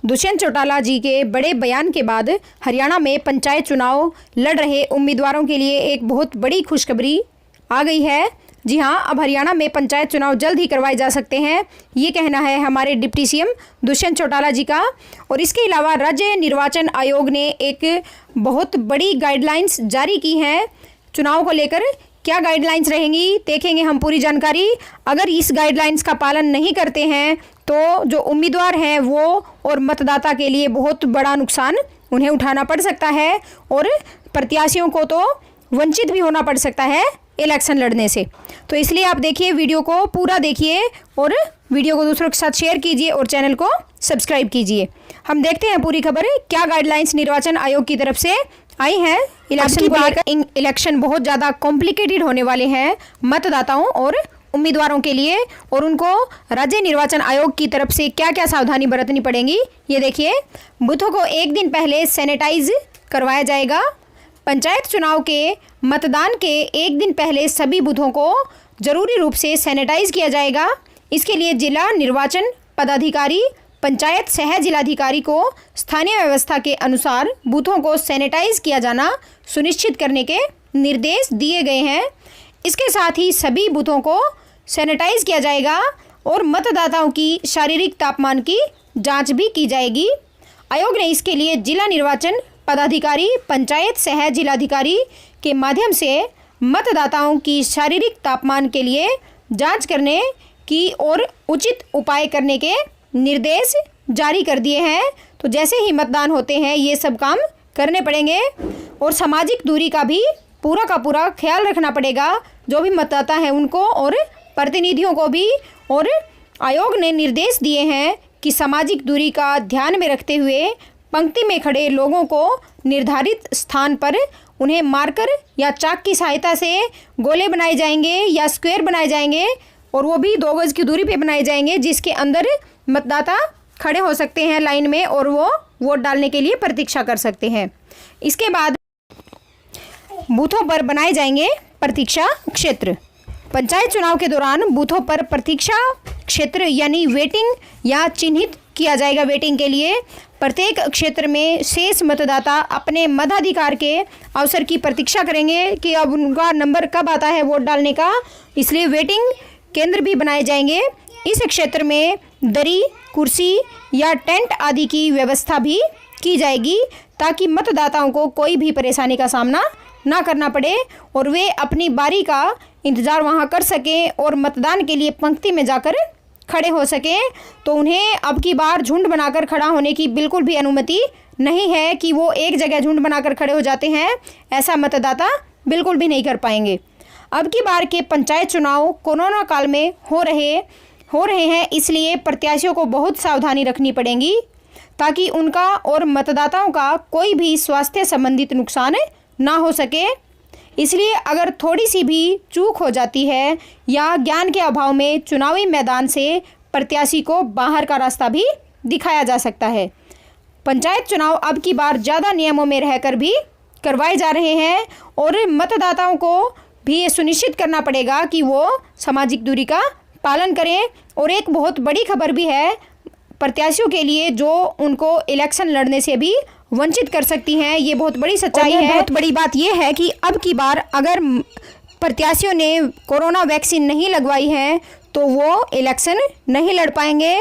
दुष्यंत चौटाला जी के बड़े बयान के बाद हरियाणा में पंचायत चुनाव लड़ रहे उम्मीदवारों के लिए एक बहुत बड़ी खुशखबरी आ गई है। जी हां, अब हरियाणा में पंचायत चुनाव जल्द ही करवाए जा सकते हैं, ये कहना है हमारे डिप्टी सीएम दुष्यंत चौटाला जी का। और इसके अलावा राज्य निर्वाचन आयोग ने एक बहुत बड़ी गाइडलाइंस जारी की हैं चुनाव को लेकर। क्या गाइडलाइंस रहेंगी, देखेंगे हम पूरी जानकारी। अगर इस गाइडलाइंस का पालन नहीं करते हैं तो जो उम्मीदवार हैं वो और मतदाता के लिए बहुत बड़ा नुकसान उन्हें उठाना पड़ सकता है और प्रत्याशियों को तो वंचित भी होना पड़ सकता है इलेक्शन लड़ने से। तो इसलिए आप देखिए, वीडियो को पूरा देखिए और वीडियो को दूसरों के साथ शेयर कीजिए और चैनल को सब्सक्राइब कीजिए। हम देखते हैं पूरी खबर, क्या गाइडलाइंस निर्वाचन आयोग की तरफ से आई हैं इलेक्शन को लेकर। इलेक्शन बहुत ज़्यादा कॉम्प्लिकेटेड होने वाले हैं मतदाताओं और उम्मीदवारों के लिए, और उनको राज्य निर्वाचन आयोग की तरफ से क्या क्या सावधानी बरतनी पड़ेंगी ये देखिए। बूथों को एक दिन पहले सैनिटाइज करवाया जाएगा। पंचायत चुनाव के मतदान के एक दिन पहले सभी बूथों को जरूरी रूप से सैनिटाइज किया जाएगा। इसके लिए जिला निर्वाचन पदाधिकारी, पंचायत सह जिलाधिकारी को स्थानीय व्यवस्था के अनुसार बूथों को सैनिटाइज किया जाना सुनिश्चित करने के निर्देश दिए गए हैं। इसके साथ ही सभी बूथों को सैनिटाइज किया जाएगा और मतदाताओं की शारीरिक तापमान की जांच भी की जाएगी। आयोग ने इसके लिए जिला निर्वाचन पदाधिकारी, पंचायत सह जिलाधिकारी के माध्यम से मतदाताओं की शारीरिक तापमान के लिए जांच करने की और उचित उपाय करने के निर्देश जारी कर दिए हैं। तो जैसे ही मतदान होते हैं ये सब काम करने पड़ेंगे और सामाजिक दूरी का भी पूरा का पूरा ख्याल रखना पड़ेगा, जो भी मतदाता हैं उनको और प्रतिनिधियों को भी। और आयोग ने निर्देश दिए हैं कि सामाजिक दूरी का ध्यान में रखते हुए पंक्ति में खड़े लोगों को निर्धारित स्थान पर उन्हें मार्कर या चाक की सहायता से गोले बनाए जाएंगे या स्क्वायर बनाए जाएंगे, और वो भी 2 गज की दूरी पे बनाए जाएंगे, जिसके अंदर मतदाता खड़े हो सकते हैं लाइन में और वो वोट डालने के लिए प्रतीक्षा कर सकते हैं। इसके बाद बूथों पर बनाए जाएंगे प्रतीक्षा क्षेत्र। पंचायत चुनाव के दौरान बूथों पर प्रतीक्षा क्षेत्र यानी वेटिंग या चिन्हित किया जाएगा। वेटिंग के लिए प्रत्येक क्षेत्र में शेष मतदाता अपने मताधिकार के अवसर की प्रतीक्षा करेंगे कि अब उनका नंबर कब आता है वोट डालने का, इसलिए वेटिंग केंद्र भी बनाए जाएंगे। इस क्षेत्र में दरी, कुर्सी या टेंट आदि की व्यवस्था भी की जाएगी ताकि मतदाताओं को कोई भी परेशानी का सामना ना करना पड़े और वे अपनी बारी का इंतज़ार वहां कर सकें और मतदान के लिए पंक्ति में जाकर खड़े हो सकें। तो उन्हें अब की बार झुंड बनाकर खड़ा होने की बिल्कुल भी अनुमति नहीं है कि वो एक जगह झुंड बनाकर खड़े हो जाते हैं, ऐसा मतदाता बिल्कुल भी नहीं कर पाएंगे। अब की बार के पंचायत चुनाव कोरोना काल में हो रहे हैं, इसलिए प्रत्याशियों को बहुत सावधानी रखनी पड़ेगी ताकि उनका और मतदाताओं का कोई भी स्वास्थ्य संबंधित नुकसान ना हो सके। इसलिए अगर थोड़ी सी भी चूक हो जाती है या ज्ञान के अभाव में चुनावी मैदान से प्रत्याशी को बाहर का रास्ता भी दिखाया जा सकता है। पंचायत चुनाव अब की बार ज़्यादा नियमों में रहकर भी करवाए जा रहे हैं और मतदाताओं को भी ये सुनिश्चित करना पड़ेगा कि वो सामाजिक दूरी का पालन करें। और एक बहुत बड़ी खबर भी है प्रत्याशियों के लिए जो उनको इलेक्शन लड़ने से भी वंचित कर सकती हैं, ये बहुत बड़ी सच्चाई है। बहुत बड़ी बात यह है कि अब की बार अगर प्रत्याशियों ने कोरोना वैक्सीन नहीं लगवाई है तो वो इलेक्शन नहीं लड़ पाएंगे।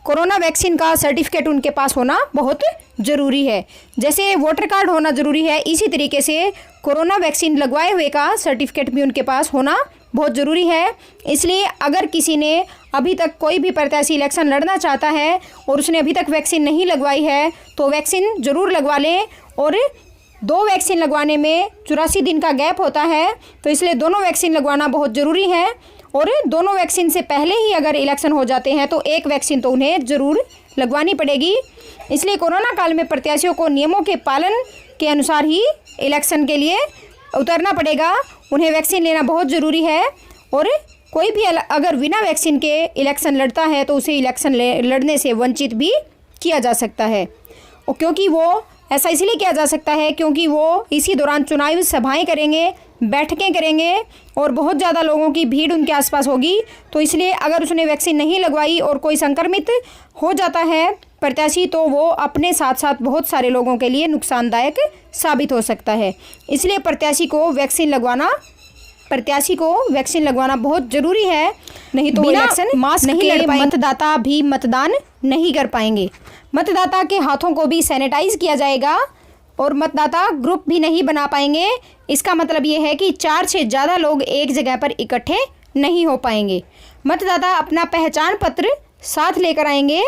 कोरोना वैक्सीन का सर्टिफिकेट उनके पास होना बहुत ज़रूरी है। जैसे वोटर कार्ड होना ज़रूरी है, इसी तरीके से कोरोना वैक्सीन लगवाए हुए का सर्टिफिकेट भी उनके पास होना बहुत ज़रूरी है। इसलिए अगर किसी ने अभी तक कोई भी प्रत्याशी इलेक्शन लड़ना चाहता है और उसने अभी तक वैक्सीन नहीं लगवाई है तो वैक्सीन ज़रूर लगवा लें। और 2 वैक्सीन लगवाने में 84 दिन का गैप होता है, तो इसलिए दोनों वैक्सीन लगवाना बहुत ज़रूरी है। और दोनों वैक्सीन से पहले ही अगर इलेक्शन हो जाते हैं तो एक वैक्सीन तो उन्हें ज़रूर लगवानी पड़ेगी। इसलिए कोरोना काल में प्रत्याशियों को नियमों के पालन के अनुसार ही इलेक्शन के लिए उतरना पड़ेगा। उन्हें वैक्सीन लेना बहुत ज़रूरी है और कोई भी अगर बिना वैक्सीन के इलेक्शन लड़ता है तो उसे इलेक्शन लड़ने से वंचित भी किया जा सकता है। और क्योंकि वो ऐसा इसलिए किया जा सकता है क्योंकि वो इसी दौरान चुनावी सभाएं करेंगे, बैठकें करेंगे और बहुत ज़्यादा लोगों की भीड़ उनके आसपास होगी। तो इसलिए अगर उसने वैक्सीन नहीं लगवाई और कोई संक्रमित हो जाता है प्रत्याशी तो वो अपने साथ साथ बहुत सारे लोगों के लिए नुकसानदायक साबित हो सकता है। इसलिए प्रत्याशी को वैक्सीन लगवाना बहुत ज़रूरी है, नहीं तो इलेक्शन मास्क नहीं लड़ पाएंगे, मतदाता भी मतदान नहीं कर पाएंगे। मतदाता के हाथों को भी सैनिटाइज किया जाएगा और मतदाता ग्रुप भी नहीं बना पाएंगे। इसका मतलब ये है कि 4 से ज़्यादा लोग एक जगह पर इकट्ठे नहीं हो पाएंगे। मतदाता अपना पहचान पत्र साथ लेकर आएंगे।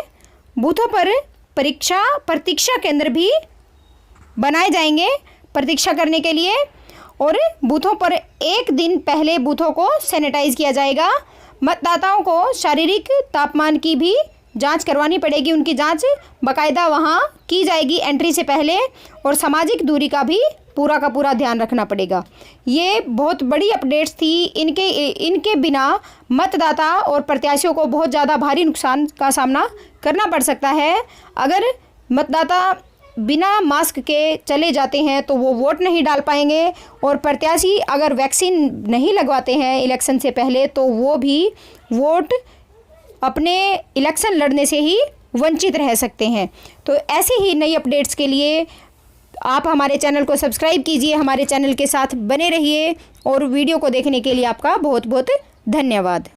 बूथों पर प्रतीक्षा केंद्र भी बनाए जाएंगे प्रतीक्षा करने के लिए, और बूथों पर एक दिन पहले बूथों को सैनिटाइज किया जाएगा। मतदाताओं को शारीरिक तापमान की भी जांच करवानी पड़ेगी, उनकी जांच बाकायदा वहां की जाएगी एंट्री से पहले, और सामाजिक दूरी का भी पूरा का पूरा ध्यान रखना पड़ेगा। ये बहुत बड़ी अपडेट्स थी। इनके बिना मतदाता और प्रत्याशियों को बहुत ज़्यादा भारी नुकसान का सामना करना पड़ सकता है। अगर मतदाता बिना मास्क के चले जाते हैं तो वो वोट नहीं डाल पाएंगे, और प्रत्याशी अगर वैक्सीन नहीं लगवाते हैं इलेक्शन से पहले तो वो भी वोट अपने इलेक्शन लड़ने से ही वंचित रह सकते हैं। तो ऐसे ही नई अपडेट्स के लिए आप हमारे चैनल को सब्सक्राइब कीजिए, हमारे चैनल के साथ बने रहिए, और वीडियो को देखने के लिए आपका बहुत बहुत धन्यवाद।